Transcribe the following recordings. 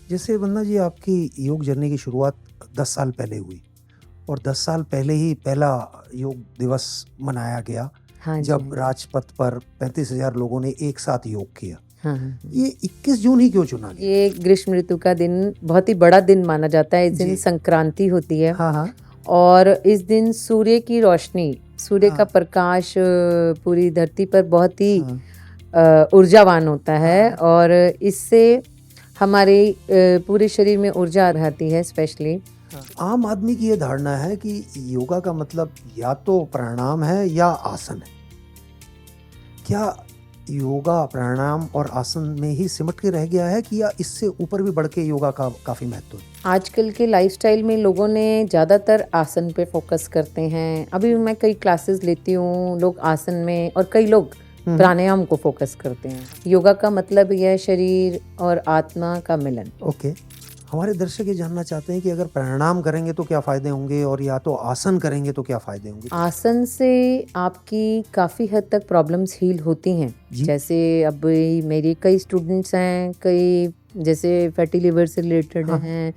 जैसे वंदना जी आपकी योग जर्नी की शुरुआत 10 साल पहले हुई और 10 साल पहले ही पहला योग दिवस मनाया गया हाँ जी, जब हाँ जी। राजपथ पर 35,000 लोगों ने एक साथ योग किया। हाँ, हाँ। ये 21 जून ही क्यों चुना गया? ये ग्रीष्म ऋतु का दिन बहुत ही बड़ा दिन माना जाता है। इस दिन जी। संक्रांति होती है हाँ, हाँ। और इस दिन सूर्य की रोशनी, सूर्य का हाँ, प्रकाश पूरी धरती पर बहुत ही हाँ, ऊर्जावान होता है हाँ, और इससे हमारे पूरे शरीर में ऊर्जा रहती है स्पेशली। हाँ। आम आदमी की ये धारणा है कि योगा का मतलब या तो प्राणायाम है या आसन है। क्या योगा प्राणायाम और आसन में ही सिमट के रह गया है कि या इससे ऊपर भी बढ़ के योगा का काफी महत्व है? आजकल के लाइफस्टाइल में लोगों ने ज़्यादातर आसन पे फोकस करते हैं। अभी मैं कई क्लासेस लेती हूँ, लोग आसन में और कई लोग प्राणायाम को फोकस करते हैं। योगा का मतलब यह है शरीर और आत्मा का मिलन। ओके। हमारे दर्शक ये जानना चाहते हैं कि अगर प्राणायाम करेंगे तो क्या फायदे होंगे और या तो आसन करेंगे तो क्या फायदे होंगे? आसन से आपकी काफ़ी हद तक प्रॉब्लम्स हील होती हैं। जी। जैसे अब मेरे कई स्टूडेंट्स हैं, कई जैसे फैटी लिवर से रिलेटेड हाँ। हैं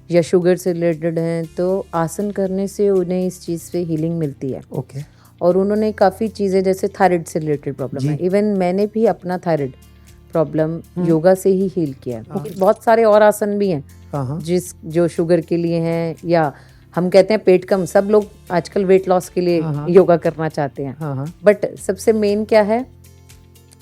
या शुगर से रिलेटेड हैं, तो आसन करने से उन्हें इस चीज़ से हीलिंग मिलती है। ओके। और उन्होंने काफ़ी चीज़ें जैसे थायराइड से रिलेटेड प्रॉब्लम है, जी। इवन मैंने भी अपना थायराइड प्रॉब्लम योगा से ही हील किया है। हाँ। बहुत सारे और आसन भी हैं हाँ, हाँ। जो शुगर के लिए हैं, या हम कहते हैं पेट कम, सब लोग आजकल वेट लॉस के लिए हाँ, हाँ। योगा करना चाहते हैं। हाँ, हाँ। बट सबसे मेन क्या है,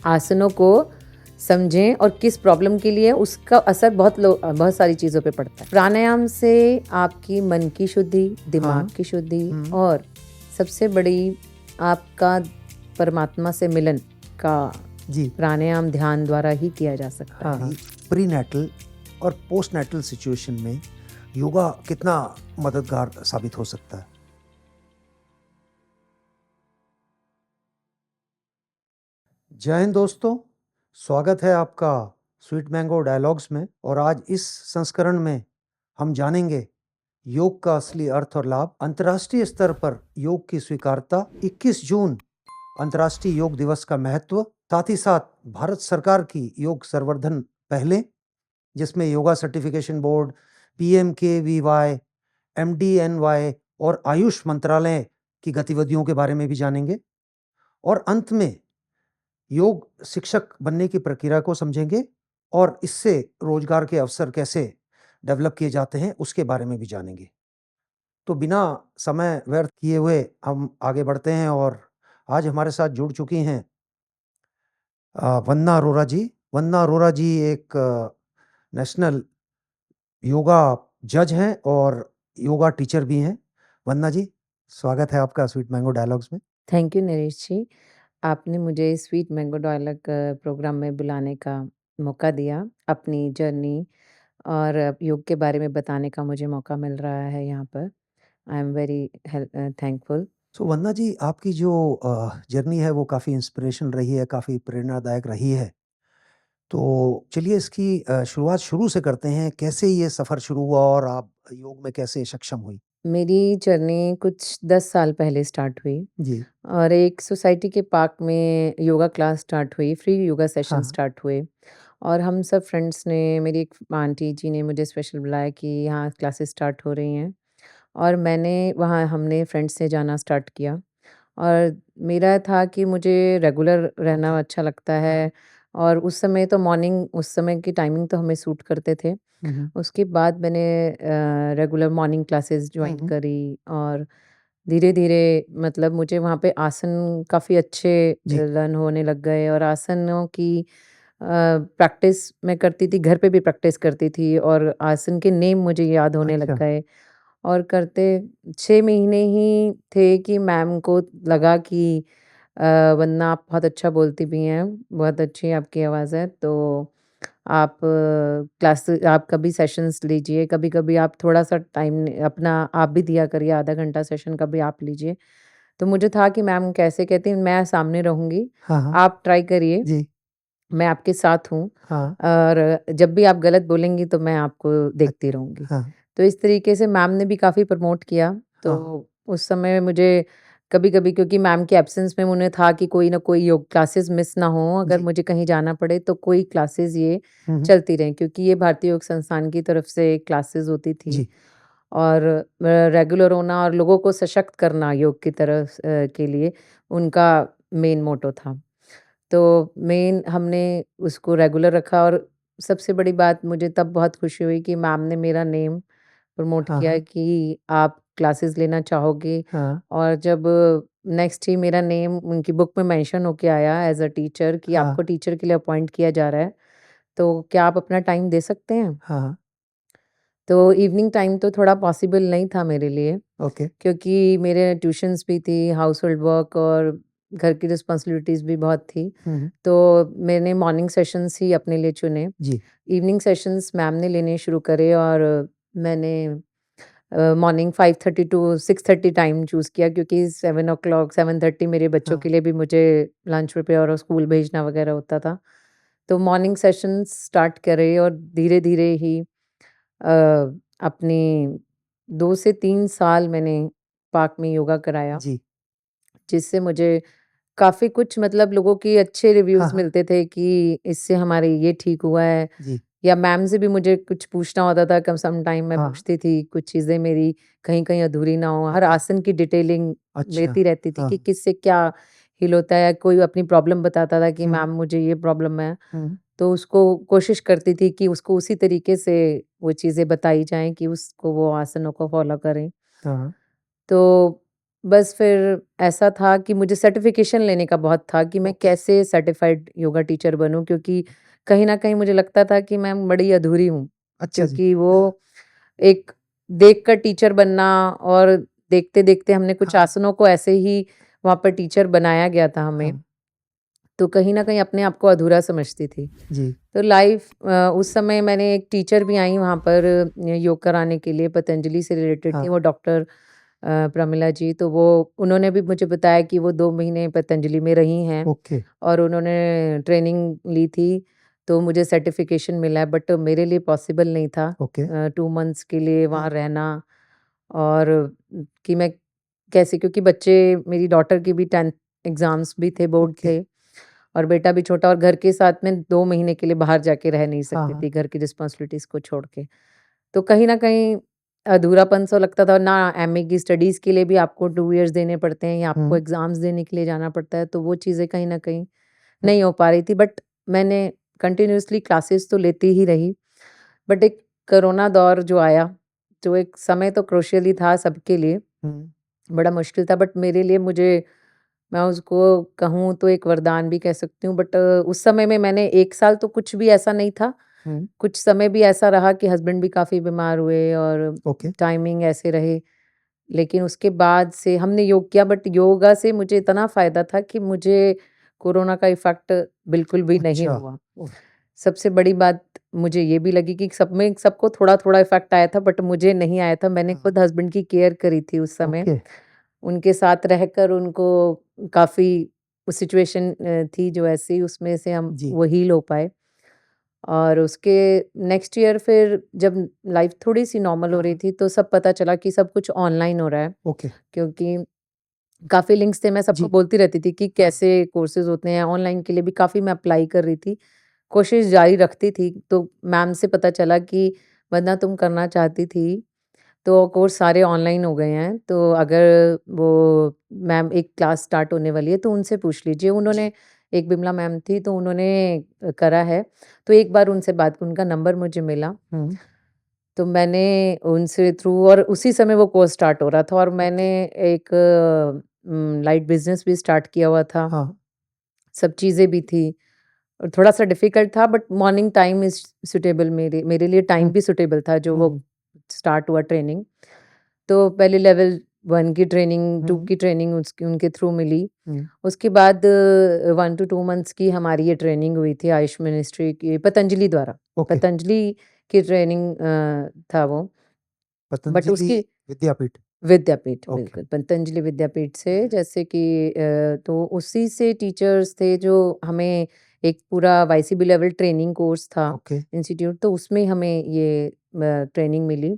आसनों को समझें और किस प्रॉब्लम के लिए उसका असर बहुत सारी चीज़ों पे पड़ता है। प्राणायाम से आपकी मन की शुद्धि, दिमाग हाँ। की शुद्धि और सबसे बड़ी आपका परमात्मा से मिलन का जी। प्राणायाम ध्यान द्वारा ही किया जा सकता है। हाँ। प्री नेटल और पोस्ट नेटल सिचुएशन में योगा कितना मददगार साबित हो सकता है? जय हिंद दोस्तों, स्वागत है आपका स्वीट मैंगो डायलॉग्स में। और आज इस संस्करण में हम जानेंगे योग का असली अर्थ और लाभ, अंतर्राष्ट्रीय स्तर पर योग की स्वीकार्यता, 21 जून अंतर्राष्ट्रीय योग दिवस का महत्व, साथ ही साथ भारत सरकार की योग संवर्धन पहले, जिसमें yoga certification board, PMKVY, MDNY और आयुष मंत्रालय की गतिविधियों के बारे में भी जानेंगे। और अंत में योग शिक्षक बनने की प्रक्रिया को समझेंगे और इससे रोजगार के अवसर कैसे डेवलप किए जाते हैं उसके बारे में भी जानेंगे। तो बिना समय व्यर्थ किए हुए हम आगे बढ़ते हैं और आज हमारे साथ जुड़ चुकी हैं वंदना अरोरा जी। वंदना अरोरा जी एक नेशनल योगा जज हैं और योगा टीचर भी हैं। वंदना जी, स्वागत है आपका स्वीट मैंगो डायलॉग्स में। थैंक यू नरेश जी, आपने मुझे स्वीट मैंगो डायलॉग प्रोग्राम में बुलाने का मौका दिया। अपनी जर्नी और योग के बारे में बताने का मुझे मौका मिल रहा है यहाँ पर। I am very thankful. So Vandana ji, आपकी जो जर्नी है वो काफ़ी इंस्पिरेशनल रही है, काफ़ी प्रेरणादायक रही है। तो चलिए इसकी शुरुआत शुरू से करते हैं। कैसे ये सफ़र शुरू हुआ और आप योग में कैसे सक्षम हुई? मेरी जर्नी कुछ 10 साल पहले स्टार्ट हुई जी। और एक सोसाइटी के पार्क में योगा क्लास स्टार्ट हुई, फ्री योगा हाँ, सेशन हाँ। स्टार्ट हुए और हम सब फ्रेंड्स ने, मेरी एक आंटी जी ने मुझे स्पेशल बुलाया कि यहाँ क्लासेस स्टार्ट हो रही हैं और हमने फ्रेंड्स से जाना स्टार्ट किया और मेरा था कि मुझे रेगुलर रहना ओके। अच्छा लगता है और उस समय की टाइमिंग तो हमें सूट करते थे। हुँ, हुँ। उसके बाद मैंने रेगुलर मॉर्निंग क्लासेस हुँ, जॉइन हुँ। करी और धीरे-धीरे मतलब मुझे वहाँ पे आसन काफ़ी अच्छे जी। लर्न होने लग गए और आसनों की प्रैक्टिस मैं करती थी, घर पे भी प्रैक्टिस करती थी और आसन के नेम मुझे याद होने लग अच्छा। गए और करते 6 महीने ही थे कि मैम को लगा कि वंदना आप बहुत अच्छा बोलती भी हैं, बहुत अच्छी आपकी आवाज़ है, तो आप कभी सेशंस लीजिए, कभी-कभी आप थोड़ा-सा टाइम अपना आप भी दिया करिए, आधा घंटा सेशन कभी आप लीजिए। तो मुझे था कि मैम कैसे कहती हैं, मैं सामने रहूँगी, हाँ, हाँ। आप ट्राई करिए, जी। मैं आपके साथ हूँ हाँ। और जब भी आप गलत बोलेंगी तो मैं आपको अ, देखती रहूँगी। हाँ, तो इस तरीके से मैम ने भी काफ़ी प्रमोट किया, हाँ। तो उस समय मुझे कभी-कभी क्योंकि मैम के एब्सेंस में उन्हें था कि कोई ना कोई योग क्लासेस मिस ना हो, अगर जी। मुझे कहीं जाना पड़े तो कोई क्लासेस ये हुँ, हुँ। चलती रहें क्योंकि ये भारतीय योग संस्थान की तरफ से क्लासेस होती थी जी। और रेगुलर होना और लोगों को सशक्त करना योग की तरफ के लिए उनका मेन मोटो था। तो मेन हमने उसको रेगुलर रखा और सबसे बड़ी बात मुझे तब बहुत खुशी हुई कि मैम ने मेरा नेम प्रमोट हाँ, किया हाँ। कि आप क्लासेस लेना चाहोगे हाँ, और जब नेक्स्ट ही मेरा नेम उनकी बुक में मेंशन होके आया एज़ अ टीचर कि हाँ, आपको टीचर के लिए अपॉइंट किया जा रहा है, तो क्या आप अपना टाइम दे सकते हैं? हाँ, हाँ। तो इवनिंग टाइम तो थोड़ा पॉसिबल नहीं था मेरे लिए ओके। क्योंकि मेरे ट्यूशन्स भी थी, हाउसहोल्ड वर्क और घर की रिस्पॉन्सिबिलिटीज़ भी बहुत थी। हुँ, हुँ। तो मैंने मॉर्निंग सेशंस ही अपने लिए चुने। जी। इवनिंग सेशंस मैम ने लेने शुरू करे और मैंने मॉर्निंग 5:30 टू 6:30 टाइम चूज़ किया क्योंकि 7 ओ क्लॉक 7:30 मेरे बच्चों हाँ। के लिए भी मुझे लंच प्रिपेयर और स्कूल भेजना वगैरह होता था। तो मॉर्निंग सेशंस स्टार्ट करे और धीरे-धीरे ही अपनी 2 से 3 साल मैंने पार्क में योगा कराया, जी। जिससे मुझे काफ़ी कुछ मतलब लोगों के अच्छे हाँ, रिव्यूज़ हाँ। मिलते थे कि इससे हमारे ये ठीक हुआ है जी। या मैम से भी मुझे कुछ पूछना होता था कम सम टाइम मैं हाँ। पूछती थी, कुछ चीज़ें मेरी कहीं-कहीं अधूरी ना हो। हर ओके। आसन की डिटेलिंग अच्छा। लेती रहती थी हाँ। कि किससे क्या हील होता है या कोई अपनी प्रॉब्लम बताता था कि हुँ, मैम मुझे ये प्रॉब्लम है। हुँ। तो उसको कोशिश करती थी कि उसको उसी तरीके से वो चीज़ें बताई जाएँ कि उसको वो आसनों को फ़ॉलो करें। हाँ। तो बस फिर ऐसा था कि मुझे सर्टिफ़िकेशन लेने का बहुत था कि मैं ओके। कैसे सर्टिफ़ाइड योगा टीचर बनूँ क्योंकि कहीं न कहीं मुझे लगता था कि मैं बड़ी अधूरी हूँ। अच्छा जी। क्योंकि वो एक देखकर टीचर बनना और देखते-देखते हमने कुछ हाँ, आसनों को ऐसे ही वहाँ पर टीचर बनाया गया था हमें, हाँ। तो कहीं न कहीं अपने आप को अधूरा समझती थी। जी। तो उस समय मैंने एक टीचर भी आई वहाँ पर योग कराने के लिए पतंजलि से रिलेटेड हाँ, थी, वो डॉक्टर प्रमिला जी, तो वो उन्होंने भी मुझे बताया कि वो 2 महीने पतंजलि में रही हैं ओके, और उन्होंने ट्रेनिंग ली थी, तो मुझे सर्टिफ़िकेशन मिला है बट मेरे लिए पॉसिबल नहीं था ओके। 2 मंथ्स के लिए हाँ, वहाँ रहना और कि मैं कैसे क्योंकि बच्चे मेरी डॉटर की भी 10th एग्ज़ाम्स भी थे, बोर्ड ओके। थे और बेटा भी छोटा और घर के साथ में 2 महीने के लिए बाहर जाके रह नहीं हाँ, सकती हाँ। थी, घर की रिस्पॉन्सिबिलिटीज़ को छोड़ के। तो कहीं न कहीं अधूरापन सा लगता था ना एमए की स्टडीज़ के लिए भी आपको 2 इयर्स देने पड़ते हैं या आपको हुँ, एग्ज़ाम्स देने के लिए जाना पड़ता है, तो वो चीज़ें कहीं न कहीं हुँ। नहीं हो पा रही थी। बट मैंने कंटिन्यूअसली क्लासेस तो लेती ही रही। बट एक कोरोना दौर जो आया, जो एक समय तो क्रूशियल ही था सबके लिए, हुँ, बड़ा मुश्किल था बट मेरे लिए मैं उसको कहूँ तो एक वरदान भी कह सकती हूँ बट उस समय में मैंने 1 साल तो कुछ भी ऐसा नहीं था। हुँ। कुछ समय भी ऐसा रहा कि हस्बैंड भी काफ़ी बीमार हुए और ओके। टाइमिंग ऐसे रहे। लेकिन उसके बाद से हमने योग किया बट योगा से मुझे इतना फ़ायदा था कि मुझे कोरोना का इफ़ेक्ट बिल्कुल भी नहीं अच्छा। हुआ। ओह! सबसे बड़ी बात मुझे ये भी लगी कि सबको थोड़ा-थोड़ा इफ़ेक्ट आया था बट मुझे नहीं आया था। मैंने हाँ। खुद हस्बैंड की केयर करी थी उस समय। ओके। उनके साथ रहकर उनको काफ़ी उस सिचुएशन थी जो ऐसी उसमें से हम जी। वो हील हो पाए। और उसके नेक्स्ट ईयर फिर जब लाइफ़ थोड़ी-सी नॉर्मल हो हाँ, रही हाँ। थी तो सब पता चला कि सब कुछ ऑनलाइन हो रहा है। ओके। क्योंकि काफ़ी लिंक्स थे, मैं सबको जी। बोलती रहती थी कि हाँ। कैसे कोर्सेज़ होते हैं, ऑनलाइन के लिए भी काफ़ी मैं अप्लाई कर रही थी। कोशिश जारी रखती थी, तो मैम से पता चला कि वरना तुम करना चाहती थी, तो कोर्स सारे ऑनलाइन हो गए हैं, तो अगर वो मैम एक क्लास स्टार्ट होने वाली है, तो उनसे पूछ लीजिए। जी। उन्होंने एक बिमला मैम थी, तो उन्होंने करा है, तो एक बार उनसे बात उनका नंबर मुझे मिला, हुँ। तो मैंने उनसे थ्रू और उसी समय वो कोर्स स्टार्ट हो रहा था और मैंने ओके। एक लाइट बिज़नेस भी स्टार्ट किया हुआ था, हाँ। सब चीज़ें भी थी और थोड़ा-सा डिफ़िकल्ट था but morning time is suitable मेरे लिए टाइम हुँ, भी सूटेबल था जो वो हुँ, स्टार्ट हुआ ट्रेनिंग। तो पहले लेवल 1 की ट्रेनिंग, 2 हुँ, की ट्रेनिंग उसकी उनके थ्रू मिली। हुँ। उसके बाद 1 टू 2 मंथ्स की हमारी ये ट्रेनिंग हुई थी आयुष मिनिस्ट्री की पतंजलि द्वारा। ओके। पतंजलि की ट्रेनिंग था वो, बट पतंजलि उसकी विद्यापीठ। विद्यापीठ, ओके। बिल्कुल, पतंजलि विद्यापीठ हुँ, से हुँ। जैसे कि तो उसी से टीचर्स थे जो हमें एक पूरा वाईसीबी लेवल ट्रेनिंग कोर्स था ओके। इंस्टीट्यूट, तो उसमें हमें ये ट्रेनिंग मिली।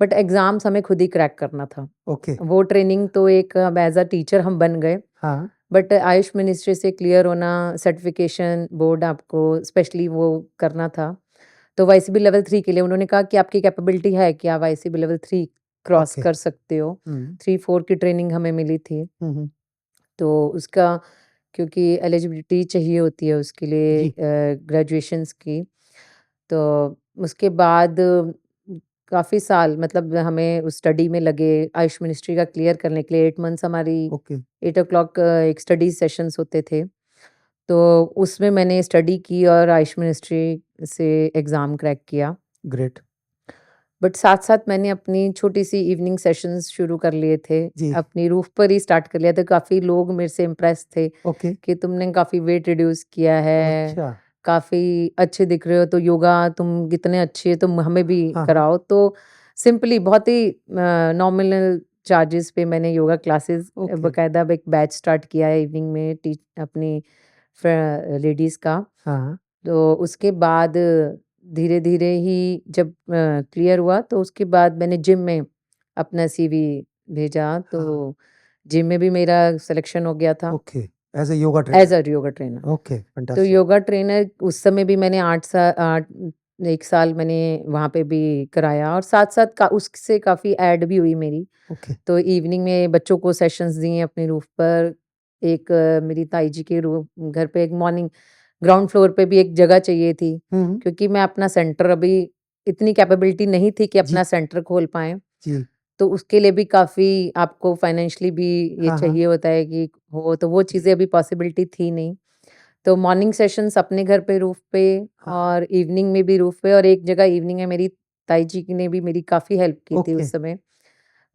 बट एग्ज़ाम्स हमें खुद ही क्रैक करना था। ओके। वो ट्रेनिंग तो एक अब एज़ अ टीचर हम बन गए, हाँ, बट आयुष मिनिस्ट्री से क्लियर होना, सर्टिफ़िकेशन बोर्ड आपको स्पेशली वो करना था। तो वाईसीबी लेवल 3 के लिए उन्होंने कहा कि आपकी कैपेबिलिटी है कि आप वाईसीबी लेवल 3 क्रॉस ओके। कर सकते हो। हुँ, 3-4 की ट्रेनिंग हमें मिली थी। हुँ, हुँ। तो उसका क्योंकि एलिजिबिलिटी चाहिए होती है उसके लिए जी, ग्रेजुएशंस की, तो उसके बाद काफ़ी साल मतलब हमें उस स्टडी में लगे आयुष मिनिस्ट्री का क्लियर करने के लिए 8 मंथ्स हमारी ओके, 8 ओ क्लॉक एक स्टडी सेशंस होते थे। तो उसमें मैंने स्टडी की और आयुष मिनिस्ट्री से एग्ज़ाम क्रैक किया। ग्रेट। बट साथ-साथ मैंने अपनी छोटी-सी इवनिंग सेशंस शुरू कर लिए थे। जी, अपनी रूफ़ पर ही स्टार्ट कर लिया था। काफ़ी लोग मेरे से इम्प्रेस थे ओके। कि तुमने काफ़ी वेट रिड्यूस किया है, अच्छा। काफ़ी अच्छे दिख रहे हो, तो योगा तुम कितने अच्छे तुम हमें भी हाँ, हाँ, कराओ। तो सिंपली बहुत ही नॉमिनल चार्जेस पे मैंने योगा क्लासेस ओके। बाकायदा अब एक बैच स्टार्ट किया है इवनिंग में अपनी लेडीज़ का। हाँ, हाँ, तो उसके बाद धीरे-धीरे ही जब क्लियर हुआ तो उसके बाद मैंने जिम में अपना सीवी भेजा, हाँ, तो जिम में भी मेरा सिलेक्शन हो गया था okay. As a yoga as trainer. A yoga trainer. Okay, तो फैंटास्टिक। योगा ट्रेनर उस समय भी मैंने 1 साल मैंने वहाँ पे भी कराया और साथ-साथ का उससे काफ़ी ऐड भी हुई मेरी। ओके। तो इवनिंग में बच्चों को सेशंस दिए अपनी रूफ़ पर। एक मेरी ताई जी के घर पे एक मॉर्निंग ग्राउंड फ्लोर पे भी एक जगह चाहिए थी, हुँ, हुँ। क्योंकि मैं अपना सेंटर अभी इतनी कैपेबिलिटी नहीं थी कि जी, अपना सेंटर खोल पाएँ। जी। तो उसके लिए भी काफ़ी आपको फाइनेंशियली भी ये हाँ, हाँ, चाहिए होता है कि हो, तो वो जी। चीज़ें अभी पॉसिबिलिटी थी नहीं। तो मॉर्निंग सेशंस अपने घर पे रूफ़ पे हाँ, हाँ, और इवनिंग में भी रूफ़ पे और एक जगह इवनिंग में मेरी ताई जी की ने भी मेरी काफ़ी हेल्प की थी ओके। उस समय।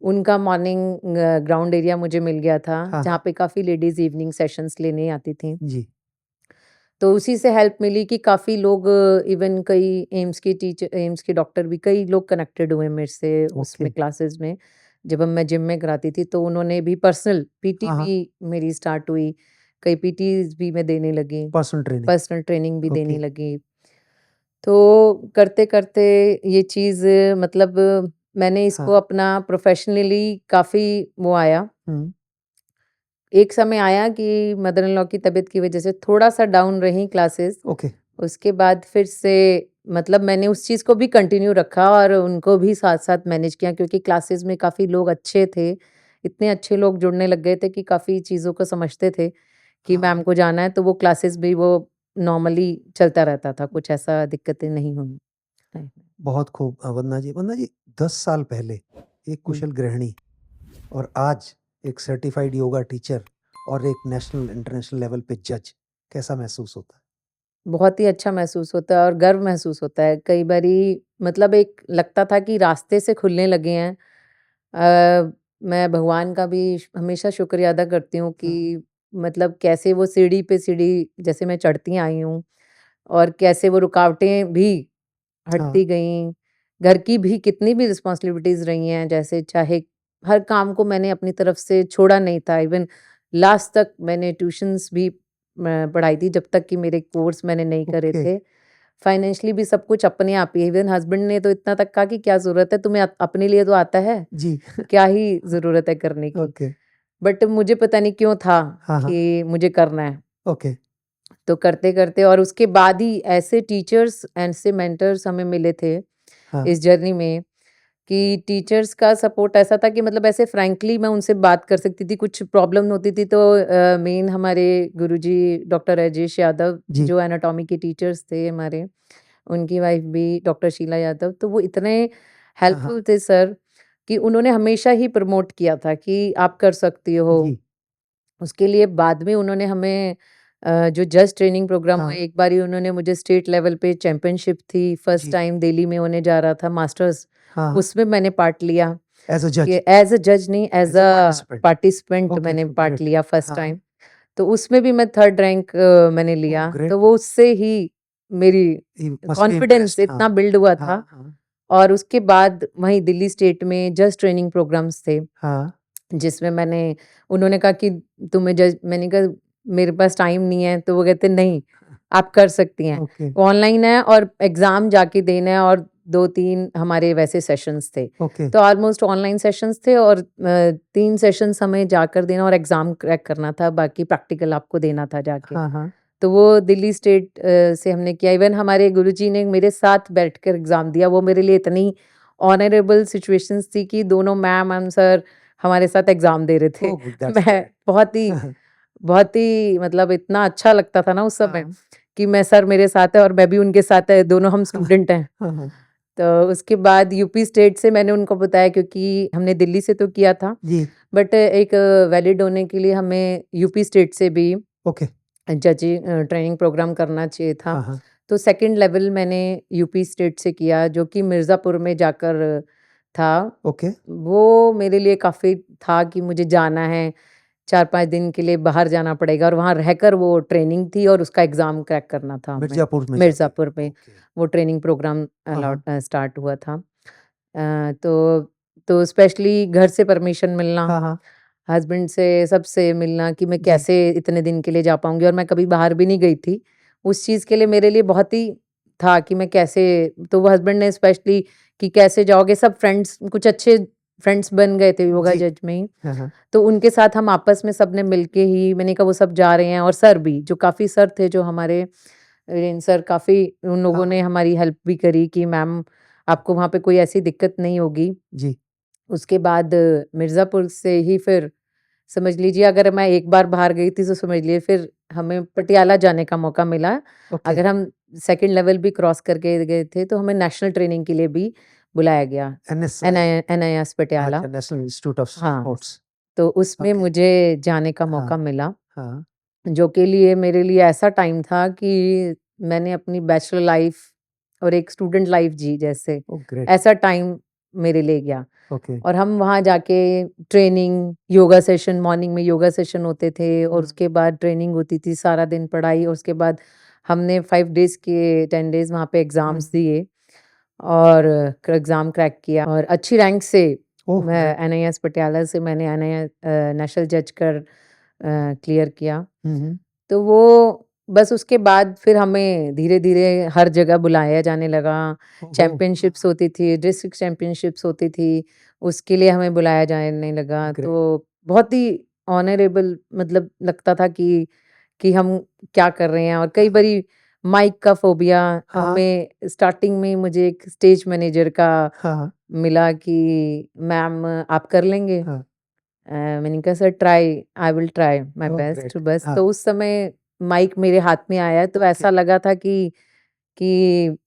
उनका मॉर्निंग ग्राउंड एरिया मुझे मिल गया था, हाँ, हाँ, जहाँ पे काफ़ी लेडीज़ इवनिंग सेशंस लेने आती थीं। जी, तो उसी से हेल्प मिली कि काफ़ी लोग इवन कई एम्स के डॉक्टर भी कई लोग कनेक्टेड हुए मेरे से ओके। उसमें क्लासेस में। जब मैं जिम में कराती थी तो उन्होंने भी पर्सनल पीटी हाँ, हाँ, भी मेरी स्टार्ट हुई। कई पीटीज़ भी मैं देने लगी, पर्सनल ट्रेनिंग। पर्सनल ट्रेनिंग भी देने ओके। लगी। तो करते-करते ये चीज़ मतलब मैंने इसको हाँ, अपना प्रोफ़ेशनली काफ़ी वो आया। हुँ, एक समय आया कि मदर इन लॉ की तबीयत की वज़ह से थोड़ा-सा डाउन रहीं क्लासेस। ओके। उसके बाद फिर से मतलब मैंने उस चीज़ को भी कंटिन्यू रखा और उनको भी साथ-साथ मैनेज किया क्योंकि क्लासेस में काफ़ी लोग अच्छे थे। इतने अच्छे लोग जुड़ने लग गए थे कि काफ़ी चीज़ों को समझते थे कि हाँ, मैम को जाना है, तो वो क्लासेस भी वो नॉर्मली चलता रहता था, कुछ ऐसा दिक्कतें नहीं हुई। नहीं। बहुत खूब वंदना जी। वंदना जी, 10 साल पहले एक हुँ। कुशल गृहिणी और आज एक सर्टिफाइड योगा टीचर और एक नेशनल इंटरनेशनल लेवल पे जज, कैसा महसूस होता है? बहुत ही अच्छा महसूस होता है और गर्व महसूस होता है। कई बारी मतलब एक लगता था कि रास्ते से खुलने लगे हैं। मैं भगवान का भी हमेशा शुक्रिया अदा करती हूँ हाँ, कि मतलब कैसे वो सीढ़ी पे सीढ़ी जैसे मैं चढ़ती आई हूँ और कैसे वो रुकावटें भी हाँ, हटती गईं। घर की भी कितनी भी रिस्पॉन्सिबिलिटीज़ रही हैं, जैसे चाहे हर काम को मैंने अपनी तरफ से छोड़ा नहीं था। इवन लास्ट तक मैंने ट्यूशन्स भी पढ़ाई थी जब तक कि मेरे कोर्स मैंने नहीं करे ओके, थे। फाइनेंशियली भी सब कुछ अपने आप ही इवन हस्बैंड ने तो इतना तक कहा कि क्या ज़रूरत है तुम्हें अपने लिए तो आता है, जी, क्या ही ज़रूरत है करने की। ओके, बट मुझे पता नहीं क्यों था हाँ, हाँ, कि मुझे करना है। ओके, तो करते-करते और उसके बाद ही ऐसे टीचर्स, ऐसे मेंटर्स हमें मिले थे हाँ, इस जर्नी में कि टीचर्स का सपोर्ट ऐसा था कि मतलब ऐसे फ्रैंकली मैं उनसे बात कर सकती थी, कुछ प्रॉब्लम होती थी तो मेन हमारे गुरुजी डॉक्टर राजेश यादव जी, जो एनाटॉमी के टीचर्स थे हमारे, उनकी वाइफ भी डॉक्टर शीला यादव, तो वो इतने हाँ, हाँ, हेल्पफुल थे सर कि उन्होंने हमेशा ही प्रमोट किया था कि आप कर सकती हो। जी, उसके लिए बाद में उन्होंने हमें जो जज ट्रेनिंग प्रोग्राम हुआ हाँ, एक बारी उन्होंने मुझे स्टेट लेवल पे चैंपियनशिप थी, फर्स्ट जी, टाइम दिल्ली में होने जा रहा था मास्टर्स, हाँ, हाँ, उसमें मैंने पार्ट लिया एज़ अ कि जज, एज़ अ जज नहीं as as a a participant, participant okay, मैंने फ पार्ट ग्रेट, लिया फर्स्ट हाँ, हाँ, टाइम। तो उसमें भी मैं 3rd रैंक मैंने ओह लिया, तो ग्रेट! वो उससे ही मेरी he must be confidence impressed, हाँ, इतना बिल्ड हुआ हाँ, था हाँ, और उसके बाद वहीं दिल्ली स्टेट में जज ट्रेनिंग प्रोग्राम्स थे। हाँ, जिसमें उन्होंने कहा कि तुम्हें जज मैंने कहा मेरे पास टाइम नहीं है, तो वो कहते नहीं, आप कर सकती हैं। ओके, ऑनलाइन है और एग्ज़ाम जाके देना है और 2-3 हमारे वैसे सेशंस थे। ओके। तो ऑलमोस्ट ऑनलाइन सेशंस थे और 3 सेशंस हमें जाकर देना और एग्ज़ाम क्रैक करना था, बाकी प्रैक्टिकल आपको देना था जाके। हाँ, हाँ। तो वो दिल्ली स्टेट से हमने किया। इवन हमारे गुरुजी ने मेरे साथ बैठकर एग्ज़ाम दिया। वो मेरे लिए इतनी ऑनरेबल सिचुएशंस थी कि दोनों मैम एंड सर हमारे साथ एग्ज़ाम दे रहे थे। ओह! दैट्स मैं ग्रेट। बहुत ही मतलब इतना अच्छा लगता था ना उस समय हाँ। कि मैं सर मेरे साथ है और मैं भी उनके साथ है, दोनों हम स्टूडेंट हैं। हाँ, हाँ। तो उसके बाद यूपी स्टेट से मैंने उनको बताया क्योंकि हमने दिल्ली से तो किया था, जी, बट एक वैलिड होने के लिए हमें यूपी स्टेट से भी ओके। ट्रेनिंग प्रोग्राम करना चाहिए था। हाँ, हाँ। तो सेकंड लेवल मैंने यूपी स्टेट से किया जो कि मिर्ज़ापुर में जाकर था। ओके। वो मेरे लिए काफ़ी था कि मुझे जाना है, 4-5 दिन के लिए बाहर जाना पड़ेगा और वहाँ रहकर वो ट्रेनिंग थी और उसका एग्ज़ाम क्रैक करना था हमें। मिर्ज़ापुर में जाके। मिर्ज़ापुर में ओके। वो ट्रेनिंग प्रोग्राम हाँ, हाँ। स्टार्ट हुआ था। तो स्पेशली घर से परमिशन मिलना, हाँ, हाँ। हस्बैंड से सबसे मिलना कि मैं जी। कैसे इतने दिन के लिए जा पाऊँगी और मैं कभी बाहर भी नहीं गई थी। उस चीज़ के लिए मेरे लिए बहुत ही था कि मैं कैसे, तो वो हस्बैंड ने स्पेशली कि कैसे जाओगे, सब फ्रेंड्स कुछ अच्छे फ्रेंड्स बन गए थे योगा जी। जज में ही। हाँ, हाँ। तो उनके साथ हम आपस में सबने मिलके ही मैंने कहा वो सब जा रहे हैं और सर भी जो काफ़ी सर थे जो हमारे सर काफ़ी उन हाँ, लोगों ने हाँ। हमारी हेल्प भी करी कि मैम आपको वहाँ पे कोई ऐसी दिक्कत नहीं होगी। जी, उसके बाद मिर्ज़ापुर से ही फिर समझ लीजिए अगर मैं एक बार बाहर गई थी तो समझ लीजिए फिर हमें पटियाला जाने का मौका मिला। ओके। अगर हम सेकंड लेवल भी क्रॉस करके गए थे तो हमें नेशनल ट्रेनिंग के लिए भी बुलाया गया। एनएसआई। एनआईएस पटियाला। अच्छा, नेशनल इंस्टीट्यूट ऑफ हाँ, स्पोर्ट्स। तो उसमें ओके। मुझे जाने का हाँ, मौका मिला, हाँ। जो के लिए मेरे लिए ऐसा टाइम था कि मैंने अपनी बैचलर लाइफ़ और एक स्टूडेंट लाइफ़ जी जैसे, ओह ग्रेट! ऐसा टाइम मेरे लिए गया। ओके। और हम वहाँ जाके ट्रेनिंग, योगा सेशन, मॉर्निंग में योगा सेशन होते थे और हुँ, उसके बाद ट्रेनिंग होती थी, सारा दिन पढ़ाई और उसके बाद हमने 5 डेज़ के 10 डेज़ वहाँ पे हुँ। एग्ज़ाम्स दिए और एग्ज़ाम क्रैक किया और अच्छी रैंक से ओह मैं ग्रेट! एनआईएस पटियाला से मैंने नेशनल जज कर क्लियर किया। हुँ, हुँ। तो वो बस उसके बाद फिर हमें धीरे-धीरे हर जगह बुलाया जाने लगा। ओहो! चैम्पियनशिप्स होती थी, डिस्ट्रिक्ट चैम्पियनशिप्स होती थी, उसके लिए हमें बुलाया जाने लगा। ग्रेट। तो बहुत ही ऑनरेबल मतलब लगता था कि हम क्या कर रहे हैं और कई हाँ, बारी माइक का फ़ोबिया हाँ, हाँ, हमें स्टार्टिंग में मुझे एक स्टेज मैनेजर का हाँ, हाँ। मिला कि मैम आप कर लेंगे? हाँ। मैंने कहा sir try I will try my oh best great! बस। हाँ, तो उस समय माइक मेरे हाथ में आया तो ओके। ऐसा लगा था कि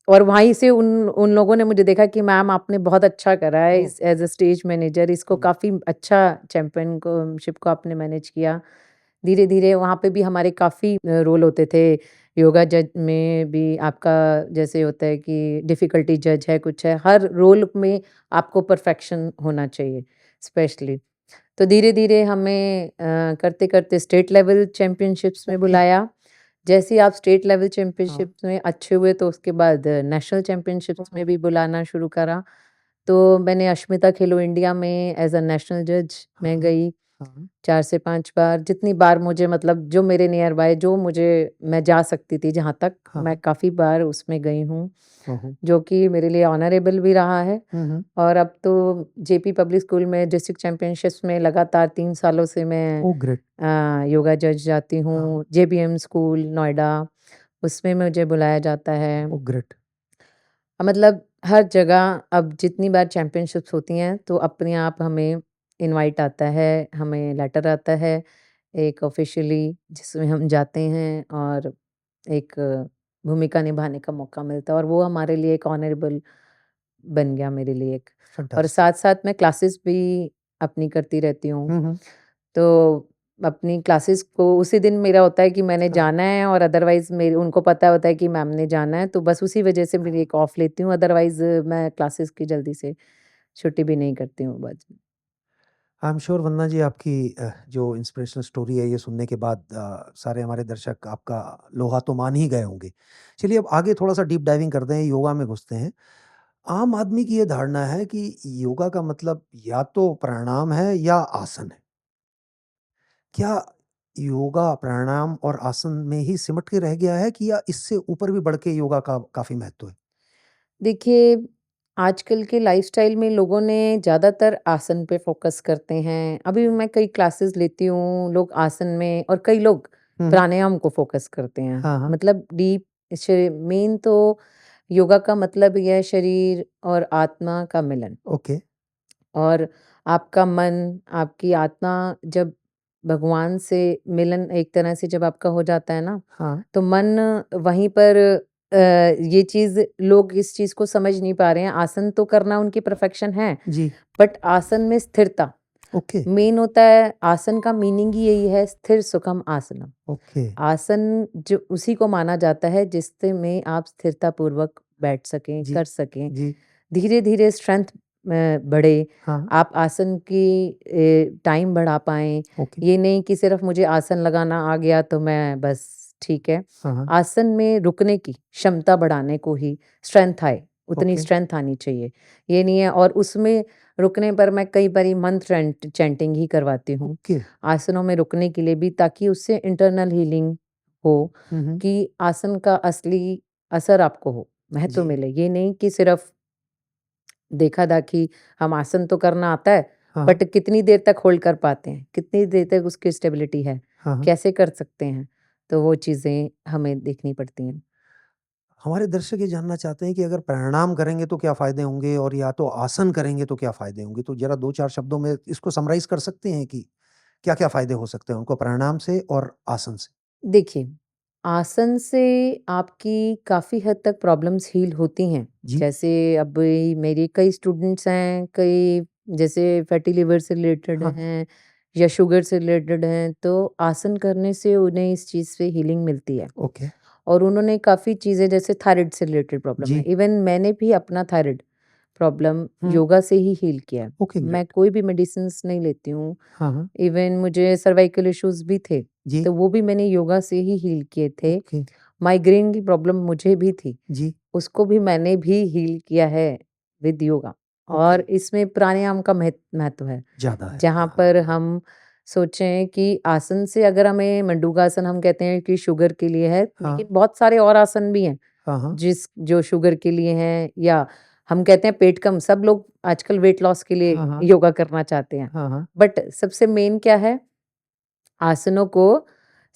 और वहीं से उन उन लोगों ने मुझे देखा कि मैम आपने बहुत अच्छा करा है ओह! इस एज़ अ स्टेज मैनेजर, इसको हुँ, काफ़ी अच्छा चैंपियन को शिप को आपने मैनेज किया। धीरे-धीरे वहाँ पे भी हमारे काफ़ी रोल होते थे। योगा जज में भी आपका जैसे होता है कि डिफ़िकल्टी जज है, कुछ है, हर रोल में आपको परफेक्शन होना चाहिए स्पेशली। तो धीरे-धीरे हमें करते-करते स्टेट लेवल चैम्पियनशिप्स में ओके। बुलाया। जैसे ही आप स्टेट लेवल हाँ, चैम्पियनशिप्स में अच्छे हुए तो उसके बाद नेशनल चैम्पियनशिप्स ओह! में भी बुलाना शुरू करा। तो मैंने अश्मिता खेलो इंडिया में एज़ अ नेशनल जज हाँ, मैं हाँ, गई। हाँ। 4 से 5 बार, जितनी बार मुझे मतलब जो मेरे नियर बाय जो मुझे मैं जा सकती थी जहाँ तक, हाँ, मैं हाँ। काफ़ी बार उसमें गई हूँ, ओहो! जो कि मेरे लिए ऑनरेबल भी रहा है। हुँ, हुँ। और अब तो जेपी पब्लिक स्कूल में डिस्ट्रिक्ट चैम्पियनशिप्स में लगातार 3 सालों से मैं ओह ग्रेट! योगा जज जाती हाँ, हूँ। जेबीएम स्कूल नोएडा, उसमें मुझे बुलाया जाता है। Oh great! मतलब हर जगह अब जितनी बार चैम्पियनशिप्स होती हैं, तो अपने आप हमें इनवाइट आता है, हमें लेटर आता है, एक ऑफ़िशियली जिसमें हम जाते हैं और एक भूमिका निभाने का मौका मिलता है और वो हमारे लिए एक ऑनरेबल बन गया मेरे लिए एक। और फैंटास्टिक। साथ-साथ मैं क्लासेस भी अपनी करती रहती हूँ। हुँ, हुँ। तो अपनी क्लासेस को उसी दिन मेरा होता है कि मैंने हाँ, जाना है और अदरवाइज़ मेरे उनको पता होता है कि मैम ने जाना है, तो बस उसी वज़ह से मेरी हाँ। एक ऑफ लेती हूँ, अदरवाइज़ मैं क्लासेस की जल्दी से छुट्टी भी नहीं करती हूँ बाद में। आई एम श्योर वंदना जी आपकी जो इंस्पिरेशनल स्टोरी है ये सुनने के बाद सारे हमारे दर्शक आपका लोहा तो मान ही गए होंगे। चलिए अब आगे थोड़ा-सा डीप डाइविंग करते हैं, योगा में घुसते हैं। आम आदमी की ये धारणा है कि योगा का मतलब या तो प्राणायाम है या आसन है। क्या योगा प्राणायाम और आसन में ही सिमट के रह गया है कि या इससे ऊपर भी बढ़ के योगा का काफ़ी महत्व है? देखिए आजकल के लाइफ़स्टाइल में लोगों ने ज़्यादातर आसन पे फ़ोकस करते हैं। अभी मैं कई क्लासेस लेती हूँ, लोग आसन में और कई लोग हुँ, हुँ। प्राणायाम को फ़ोकस करते हैं। हाँ, हाँ। मतलब डीप श मेन तो योगा का मतलब ये है शरीर और आत्मा का मिलन। ओके। और आपका मन, आपकी आत्मा जब भगवान से मिलन एक तरह से जब आपका हो जाता है ना, हाँ। तो मन वहीं पर ये चीज़ लोग इस चीज़ को समझ नहीं पा रहे हैं। आसन तो करना उनकी परफेक्शन है, जी। बट आसन में स्थिरता ओके, मेन होता है। आसन का मीनिंग ही यही है, स्थिर सुखम आसनम। ओके। आसन जो उसी को माना जाता है जिससे में आप स्थिरतापूर्वक बैठ सकें, जी, कर सकें। जी। धीरे-धीरे स्ट्रेंथ बढ़े, हाँ, आप आसन की टाइम बढ़ा पाएँ। ओके। ये नहीं कि सिर्फ़ मुझे आसन लगाना आ गया तो मैं बस ठीक है। हाँ, हाँ। आसन में रुकने की क्षमता बढ़ाने को ही स्ट्रेंथ आए, उतनी ओके, स्ट्रेंथ आनी चाहिए। ये नहीं है और उसमें रुकने पर मैं कई बारी मंत्र चैंटिंग ही करवाती हूँ। ओके। आसनों में रुकने के लिए भी ताकि उससे इंटरनल हीलिंग हो हुँ, हुँ। कि आसन का असली असर आपको हो, महत्व जी। मिले। ये नहीं कि सिर्फ़ देखा-दाखी हम आसन तो करना आता है, हाँ, हाँ। बट कितनी देर तक होल्ड कर पाते हैं, कितनी देर तक उसकी स्टेबिलिटी है, हाँ, हाँ। कैसे कर सकते हैं? तो वो चीज़ें हमें देखनी पड़ती हैं। हमारे दर्शक ये जानना चाहते हैं कि अगर प्राणायाम करेंगे तो क्या फ़ायदे होंगे और या तो आसन करेंगे तो क्या फ़ायदे होंगे? तो ज़रा 2-4 शब्दों में इसको समराइज़ कर सकते हैं कि क्या-क्या फ़ायदे हो सकते हैं उनको प्राणायाम से और आसन से? देखिए, आसन से आपकी काफ़ी हद तक प्रॉब्लम्स हील होती हैं। जी। जैसे अभी मेरे कई स्टूडेंट्स हैं, कई जैसे फैटी लिवर से रिलेटेड हाँ, हैं या शुगर से रिलेटेड हैं, तो आसन करने से उन्हें इस चीज़ से हीलिंग मिलती है। ओके। और उन्होंने काफ़ी चीज़ें जैसे थायराइड से रिलेटेड प्रॉब्लम है, जी। इवन मैंने भी अपना थायराइड प्रॉब्लम हुँ। योगा से ही हील किया है। ओके, मैं ग्रेट। कोई भी मेडिसिन्स नहीं लेती हूँ, हाँ, हाँ। इवन मुझे सर्वाइकल इश्यूज़ भी थे, जी। तो वो भी मैंने योगा से ही हील किए थे। ओके। माइग्रेन की प्रॉब्लम मुझे भी थी, जी। उसको भी मैंने भी हील किया है विद योगा। ओके। और इसमें प्राणायाम का महत्व है। ज़्यादा है। जहाँ हाँ, पर हाँ। हम सोचें कि आसन से अगर हमें मंडूकासन हम कहते हैं कि शुगर के लिए है, हाँ। लेकिन बहुत सारे और आसन भी हैं, हाँ, हाँ। जो शुगर के लिए हैं या हम कहते हैं पेट कम सब लोग आजकल वेट लॉस के लिए हाँ, हाँ। योगा करना चाहते हैं। हाँ, हाँ। बट सबसे मेन क्या है, आसनों को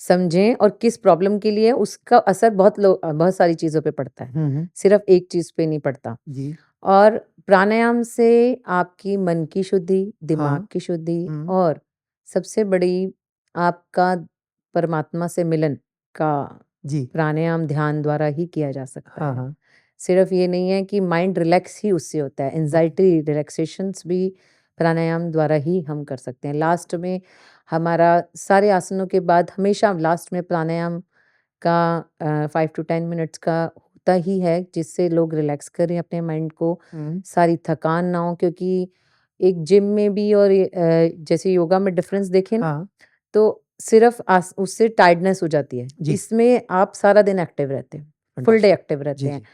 समझें और किस प्रॉब्लम के लिए है, उसका असर बहुत सारी चीज़ों पे पड़ता है, हुँ, हुँ। सिर्फ़ एक चीज़ पे नहीं पड़ता। जी। और प्राणायाम से आपकी मन की शुद्धि, दिमाग हाँ। की शुद्धि हुँ। और सबसे बड़ी आपका परमात्मा से मिलन का जी। प्राणायाम ध्यान द्वारा ही किया जा सकता हाँ, है। हाँ। सिर्फ़ ये नहीं है कि माइंड रिलैक्स ही उससे होता है, ओके। एंग्ज़ायटी रिलैक्सेशंस भी प्राणायाम द्वारा ही हम कर सकते हैं। लास्ट में हमारा सारे आसनों के बाद हमेशा लास्ट में प्राणायाम का 5 टू 10 मिनट्स का होता ही है, जिससे लोग रिलैक्स करें अपने माइंड को, हुँ। सारी थकान ना हो क्योंकि एक जिम में भी और जैसे योगा में डिफ़रेंस देखें ना, हाँ। तो सिर्फ़ उससे टायर्डनेस हो जाती है। जी। इसमें आप सारा दिन एक्टिव रहते हैं, फुल डे फैंटास्टिक। एक्टिव रहते जी, हैं जी।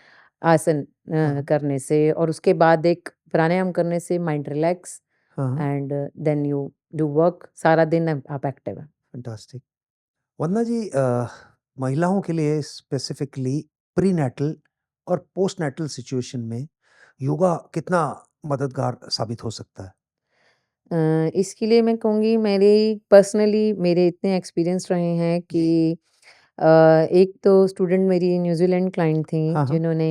आसन हाँ, हाँ। करने से और उसके बाद एक प्राणायाम करने से माइंड रिलैक्स हाँ, हाँ। And then you do work सारा दिन आप एक्टिव हैं। फैंटास्टिक। वंदना जी महिलाओं के लिए स्पेसिफिकली प्रीनेटल और पोस्टनेटल सिचुएशन में योगा कितना मददगार साबित हो सकता है? इसके लिए मैं कहूँगी पर्सनली मेरे इतने एक्सपीरियंस रहे हैं कि जी। अ, एक तो स्टूडेंट मेरी न्यूज़ीलैंड क्लाइंट थी हाँ, हाँ। जिन्होंने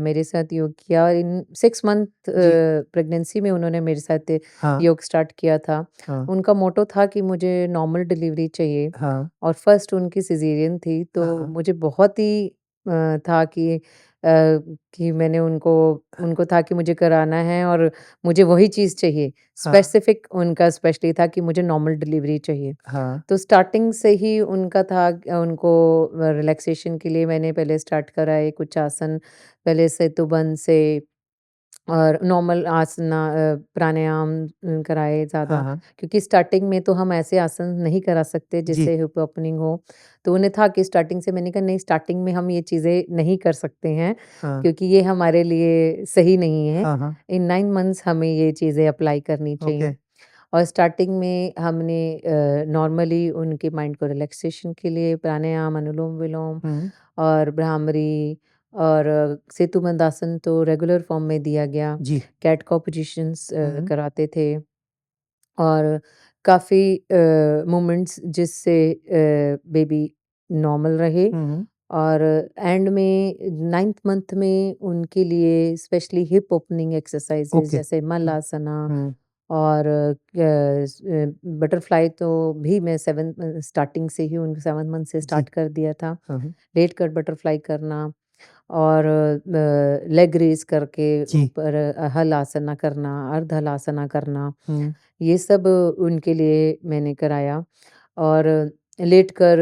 मेरे साथ योग किया और इन 6 मंथ जी। प्रेगनेंसी में उन्होंने मेरे साथ हाँ, योग स्टार्ट किया था। हाँ, उनका मोटो था कि मुझे नॉर्मल डिलीवरी चाहिए हाँ, और फर्स्ट उनकी सिज़ेरियन थी तो हाँ, हाँ, मुझे बहुत ही था कि मैंने उनको उनको था कि मुझे कराना है और मुझे वही चीज़ चाहिए। हाँ, स्पेसिफ़िक उनका स्पेशली था कि मुझे नॉर्मल डिलीवरी चाहिए। हाँ, तो स्टार्टिंग से ही उनका था उनको रिलैक्सेशन के लिए मैंने पहले स्टार्ट कराए कुछ आसन, पहले सेतुबंध से और नॉर्मल प्राणायाम कराए हाँ, ज़्यादा हाँ। क्योंकि स्टार्टिंग में तो हम ऐसे आसन नहीं करा सकते जी। जिससे हिप ओपनिंग हो। तो उन्हें था कि स्टार्टिंग से मैंने कहा नहीं स्टार्टिंग में हम ये चीज़ें नहीं कर सकते हैं हाँ, क्योंकि ये हमारे लिए सही नहीं है। हाँ, हाँ। इन 9 मंथ्स हमें ये चीज़ें अप्लाई करनी ओके। चाहिए। और स्टार्टिंग में हमने नॉर्मली उनके माइंड को रिलैक्सेशन के लिए प्राणायाम, अनुलोम-विलोम हुँ। और भ्रामरी और सेतुबंध तो रेगुलर फॉर्म में दिया गया। जी। कैट काउ पोज़ीशंस हुँ, कराते थे और काफ़ी मोमेंट्स जिससे बेबी नॉर्मल रहे हुँ, हुँ। और एंड में 9th मंथ में उनके लिए specially hip opening exercises okay. जैसे हुँ, मलासना हुँ। और बटरफ्लाई तो भी मैं 7 स्टार्टिंग से ही उन 7 मंथ से जी। स्टार्ट कर दिया था। हाँ, हाँ। लेट कट बटरफ्लाई करना और लेग रेज़ करके जी। ऊपर हल आसना करना, अर्ध हल आसना करना, हुँ, ये सब उनके लिए मैंने कराया और लेटकर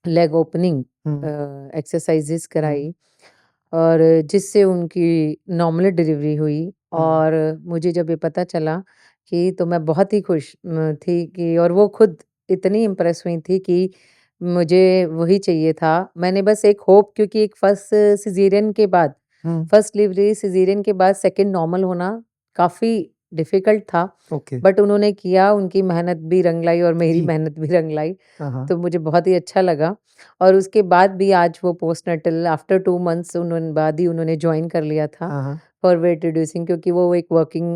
लेग ओपनिंग हुँ, एक्सरसाइज़ेज़ हुँ, कराई और जिससे उनकी नॉर्मल डिलीवरी हुई हुँ। और मुझे जब ये पता चला कि तो मैं बहुत ही खुश थी कि और वो खुद इतनी इम्प्रेस हुई थी कि मुझे वही चाहिए था। मैंने बस एक होप क्योंकि एक फर्स्ट सिज़ेरियन के बाद हुँ, फर्स्ट डिलीवरी सिज़ेरियन के बाद सेकंड नॉर्मल होना काफ़ी डिफ़िकल्ट था। ओके। बट उन्होंने किया, उनकी मेहनत भी रंग लाई और मेरी जी। मेहनत भी रंग लाई। हाँ, हाँ। तो मुझे बहुत ही अच्छा लगा और उसके बाद भी आज वो पोस्टनैटल आफ्टर 2 मंथ्स उन्होंने बाद ही उन्होंने जॉइन कर लिया था हाँ, हाँ। फॉर वेट रिड्यूसिंग क्योंकि वो एक वर्किंग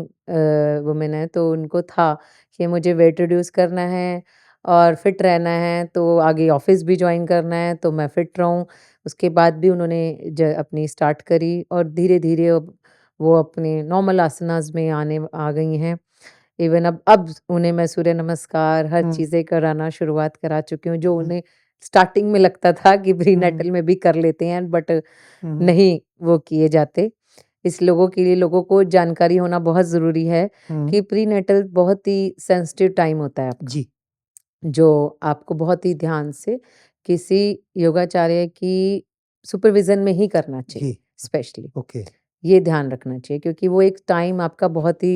वुमन है तो उनको था कि मुझे वेट रिड्यूस करना है और फिट रहना है तो आगे ऑफिस भी जॉइन करना है तो मैं फिट रहूँ। उसके बाद भी उन्होंने अपनी स्टार्ट करी और धीरे-धीरे अब वो अपने नॉर्मल आसनाज़ में आने आ गई हैं। इवन अब उन्हें मैं सूर्य नमस्कार हर हुँ, चीज़ें कराना शुरुआत करा चुकी हूँ, जो उन्हें स्टार्टिंग में लगता था कि हुँ, प्रीनेटल में भी कर लेते हैं बट हुँ, हुँ, नहीं वो किए जाते। इस लोगों के लिए लोगों को जानकारी होना बहुत ज़रूरी है हुँ। कि प्रीनेटल बहुत ही सेंसिटिव टाइम होता है आपका, जी, जो आपको बहुत ही ध्यान से किसी योगाचार्य की सुपरविज़न में ही करना जी। चाहिए स्पेशली। ओके। ये ध्यान रखना चाहिए क्योंकि वो एक टाइम आपका बहुत ही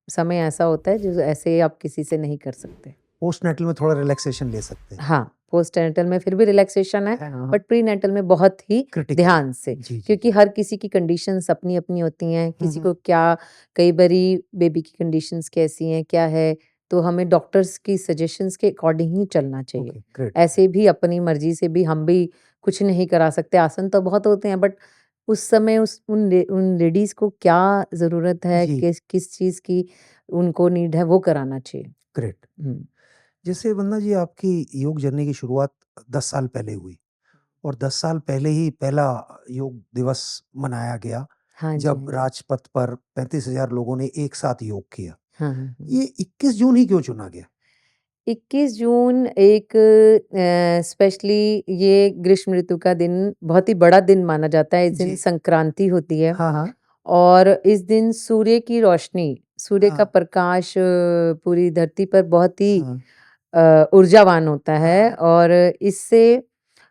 समय ऐसा होता है जो ऐसे आप किसी से नहीं कर सकते। पोस्टनैटल में थोड़ा रिलैक्सेशन ले सकते हैं। हाँ, पोस्टनैटल में फिर भी रिलैक्सेशन है, है, हाँ, हाँ। बट प्रीनैटल में बहुत ही क्रिटिकल है। ध्यान से जी, जी, क्योंकि जी। हर किसी की कंडीशंस अपनी-अपनी होती हैं, हुँ, किसी हुँ। को क्या कई बारी बेबी की कंडीशंस कैसी हैं, क्या है, तो हमें डॉक्टर्स की सजेशंस के अकॉर्डिंग ही चलना चाहिए। ओके, ग्रेट, ऐसे ग्रेट। भी अपनी मर्ज़ी से भी हम भी कुछ नहीं करा सकते, आसन तो बहुत होते हैं बट उस समय उन लेडीज़ को क्या ज़रूरत है, जी, किस किस चीज़ की उनको नीड है, वो कराना चाहिए। ग्रेट। हुँ। जैसे वंदना जी आपकी योग जर्नी की शुरुआत 10 साल पहले हुई और 10 साल पहले ही पहला योग दिवस मनाया गया, हाँ जी, जब हाँ जी। राजपथ पर 35,000 लोगों ने एक साथ योग किया। हाँ, हाँ, हाँ। ये 21 जून ही क्यों चुना गया? 21 जून एक स्पेशली ये ग्रीष्म ऋतु का दिन बहुत ही बड़ा दिन माना जाता है, इस दिन जी। संक्रांति होती है हाँ, हाँ। और इस दिन सूर्य की रोशनी, सूर्य का हाँ, प्रकाश पूरी धरती पर बहुत ही हाँ, ऊर्जावान होता है हाँ, और इससे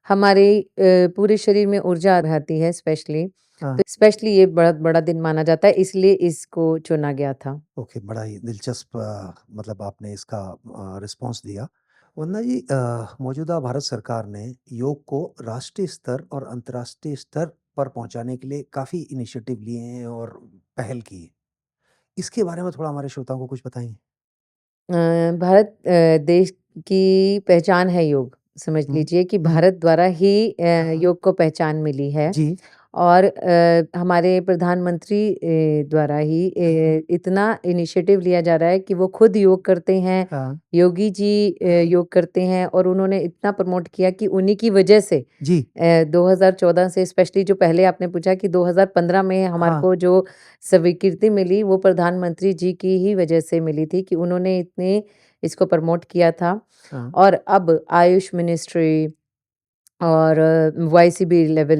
हमारे पूरे शरीर में ऊर्जा रहती है स्पेशली, हाँ। तो स्पेशली ये बहुत बड़ा दिन माना जाता है इसलिए इसको चुना गया था। ओके, बड़ा ही दिलचस्प मतलब आपने इसका रिस्पॉन्स दिया। वंदना जी मौजूदा भारत सरकार ने योग को राष्ट्रीय स्तर और अंतर्राष्ट्रीय स्तर पर पहुंचाने के लिए काफ़ी इनिशिएटिव लिए हैं और पहल की है। इसके बारे में थोड़ा हमारे श्रोताओं को कुछ बताएँगे? भारत देश की पहचान है योग, समझ हुँ, लीजिए कि हुँ। भारत द्वारा ही हाँ, योग को पहचान मिली है जी। और हमारे प्रधानमंत्री द्वारा ही इतना इनिशिएटिव लिया जा रहा है कि वो खुद योग करते हैं, हाँ, योगी जी योग करते हैं और उन्होंने इतना प्रमोट किया कि उन्हीं की वजह से जी। 2014 से स्पेशली जो पहले आपने पूछा कि 2015 में हमारे हाँ, को जो स्वीकृति मिली वो प्रधानमंत्री जी की ही वजह से मिली थी कि उन्होंने इतने इसको प्रमोट किया था हाँ, और अब आयुष मिनिस्ट्री और वाईसीबी लेवल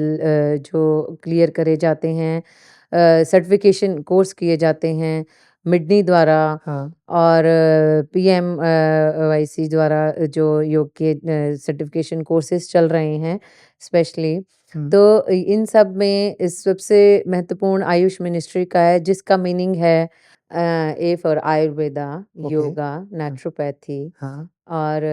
जो क्लियर करे जाते हैं सर्टिफिकेशन कोर्स किए जाते हैं मिडनी द्वारा हाँ। और पीएम वाईसी द्वारा जो योग के सर्टिफिकेशन कोर्सेज चल रहे हैं स्पेशली हुँ, तो इन सब में इस सबसे महत्वपूर्ण आयुष मिनिस्ट्री का है जिसका मीनिंग है A for Ayurveda okay. Yoga हाँ, नेचुरोपैथी हाँ, और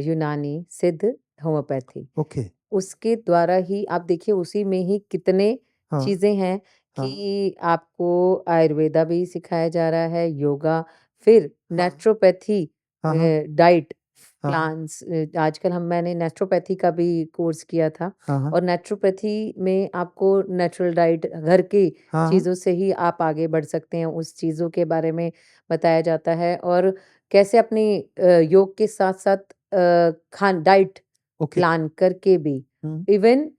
यूनानी सिद्ध होम्योपैथी ओके। उसके द्वारा ही आप देखिए उसी में ही कितने हाँ, चीज़ें हैं हाँ, कि आपको आयुर्वेदा भी सिखाया जा रहा है, योगा, फिर हाँ, नेचुरोपैथी हाँ, हाँ। डाइट हाँ, हाँ। प्लांट्स आजकल मैंने नेचुरोपैथी का भी कोर्स किया था हाँ, हाँ। और नेचुरोपैथी में आपको नेचुरल डाइट घर की हाँ, हाँ। चीज़ों से ही आप आगे बढ़ सकते हैं, उस चीज़ों के बारे में बताया जाता है और कैसे अपनी योग के साथ-साथ डाइट ओके। प्लान करके भी हुँ, इवन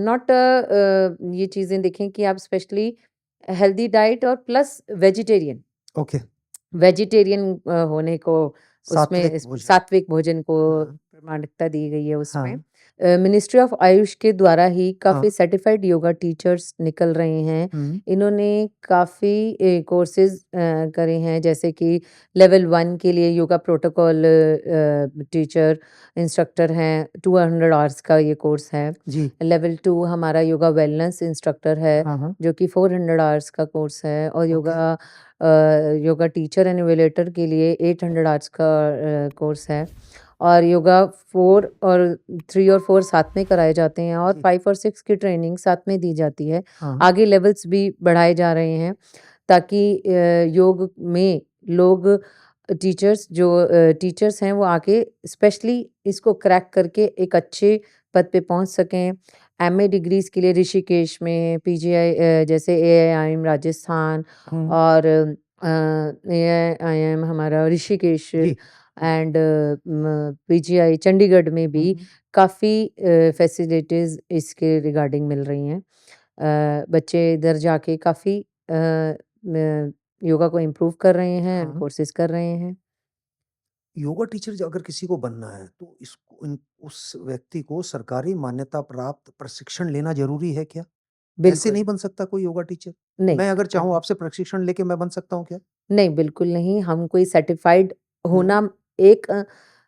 नॉट ये चीज़ें देखें कि आप स्पेशली हेल्दी डाइट और प्लस वेजिटेरियन ओके। वेजिटेरियन होने को उसमें सात्विक भोजन। सात्विक भोजन को हाँ, हाँ। प्रामाणिकता दी गई है उसमें। हाँ, मिनिस्ट्री ऑफ आयुष के द्वारा ही हाँ। काफ़ी सर्टिफाइड योगा टीचर्स निकल रहे हैं। हुँ, इन्होंने काफ़ी कोर्सेज़ करे हैं जैसे कि लेवल 1 के लिए योगा प्रोटोकॉल टीचर इंस्ट्रक्टर हैं, 200 आवर्स का ये कोर्स है। जी। लेवल 2 हमारा योगा वेलनेस इंस्ट्रक्टर है, हाँ, हाँ। जो कि 400 आवर्स का कोर्स है और okay. Yoga teacher and evaluator के लिए 800 आवर्स का कोर्स है और योगा 4 और 3 और 4 साथ में कराए जाते हैं और जी। 5 और 6 की ट्रेनिंग साथ में दी जाती है। हाँ, हाँ। आगे लेवल्स भी बढ़ाए जा रहे हैं ताकि योग में लोग टीचर्स हैं वो आके स्पेशली इसको क्रैक करके एक अच्छे पद पे पहुँच सकें। एमए डिग्रीज़ के लिए ऋषिकेश में पीजीआई जैसे एआईआईएम राजस्थान हुँ, और एआईआईएम हमारा ऋषिकेश जी। एंड पीजीआई चंडीगढ़ में हुँ, भी हुँ। काफ़ी फैसिलिटीज़ इसके रिगार्डिंग मिल रही हैं। बच्चे इधर जाके काफ़ी म योगा को इम्प्रूव कर रहे हैं एंड हाँ। कोर्सेज़ कर रहे हैं। योगा टीचर ज अगर किसी को बनना है, तो इसको इन उस व्यक्ति को सरकारी मान्यता प्राप्त प्रशिक्षण लेना ज़रूरी है क्या? ऐसे बिल्कुल, नहीं बन सकता कोई योगा टीचर? नहीं। मैं अगर अ, चाहूँ आपसे प्रशिक्षण लेके मैं बन सकता हूँ क्या? नहीं, बिल्कुल नहीं। हम कोई सर्टिफ़ाइड हुँ, होना एक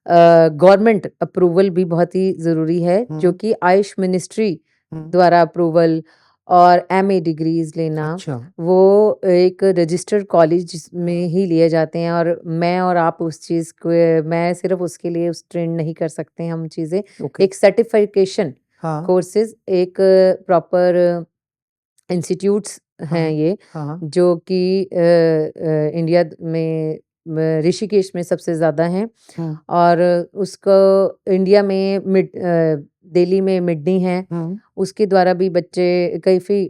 गवर्नमेंट अप्रूवल भी बहुत ही ज़रूरी है, जो हुँ, कि आयुष मिनिस्ट्री हुँ। द्वारा अप्रूवल और एमए डिग्रीज़ लेना, अच्छा, वो एक रजिस्टर्ड कॉलेज में हाँ, ही लिए जाते हैं और मैं और आप उस चीज़ को मैं सिर्फ़ उसके लिए उस ट्रेंड नहीं कर सकते हैं हम चीज़ें। ओके। एक सर्टिफ़िकेशन हाँ, कोर्सेज़ एक प्रॉपर इंस्टीट्यूट्स हैं हाँ, ये, हाँ, हाँ, जो कि इंडिया में ऋषिकेश में सबसे ज़्यादा हैं हुँ, और उसको इंडिया में दिल्ली में मिडनी है, हुँ। उसके द्वारा भी बच्चे काफ़ी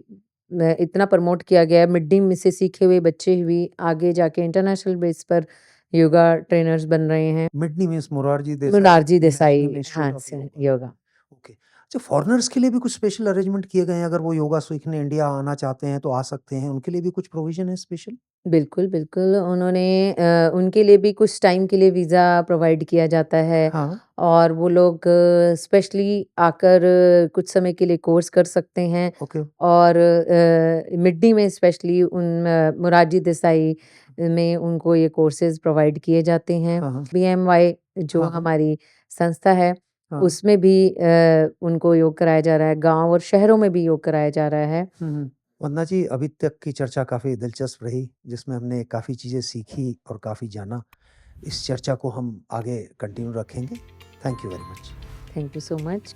इतना प्रमोट किया गया है, मिडनी में से सीखे हुए बच्चे भी आगे जाके इंटरनेशनल बेस पर योगा ट्रेनर्स बन रहे हैं। मिडनी मीन्स मोरारजी देसाई मोरारजी देसाई नेशनल हाँ, इंस्टीट्यूट ऑफ से योगा। योगा। ओके। अच्छा फॉरेनर्स के लिए भी कुछ स्पेशल अरेंजमेंट किए गए हैं अगर वो योगा सीखने इंडिया आना चाहते हैं तो आ सकते हैं, उनके लिए भी कुछ प्रोविज़न है स्पेशल? बिल्कुल, बिल्कुल। उनके लिए भी कुछ टाइम के लिए वीज़ा प्रोवाइड किया जाता है हाँ, और वो लोग स्पेशली आकर कुछ समय के लिए कोर्स कर सकते हैं ओके। और मिडनी में स्पेशली मोरारजी देसाई में उनको ये कोर्सेज़ प्रोवाइड किए जाते हैं। हाँ, हाँ। बीएमवाई जो हाँ, हाँ। हमारी संस्था है, हाँ। उसमें भी उनको योग कराया जा रहा है। गाँव और शहरों में भी योग कराया जा रहा है। हुँ, हुँ। वंदना जी, अभी तक की चर्चा काफ़ी दिलचस्प रही, जिसमें हमने काफ़ी चीज़ें सीखी और काफ़ी जाना। इस चर्चा को हम आगे कंटिन्यू रखेंगे। Thank you very much. Thank you so much.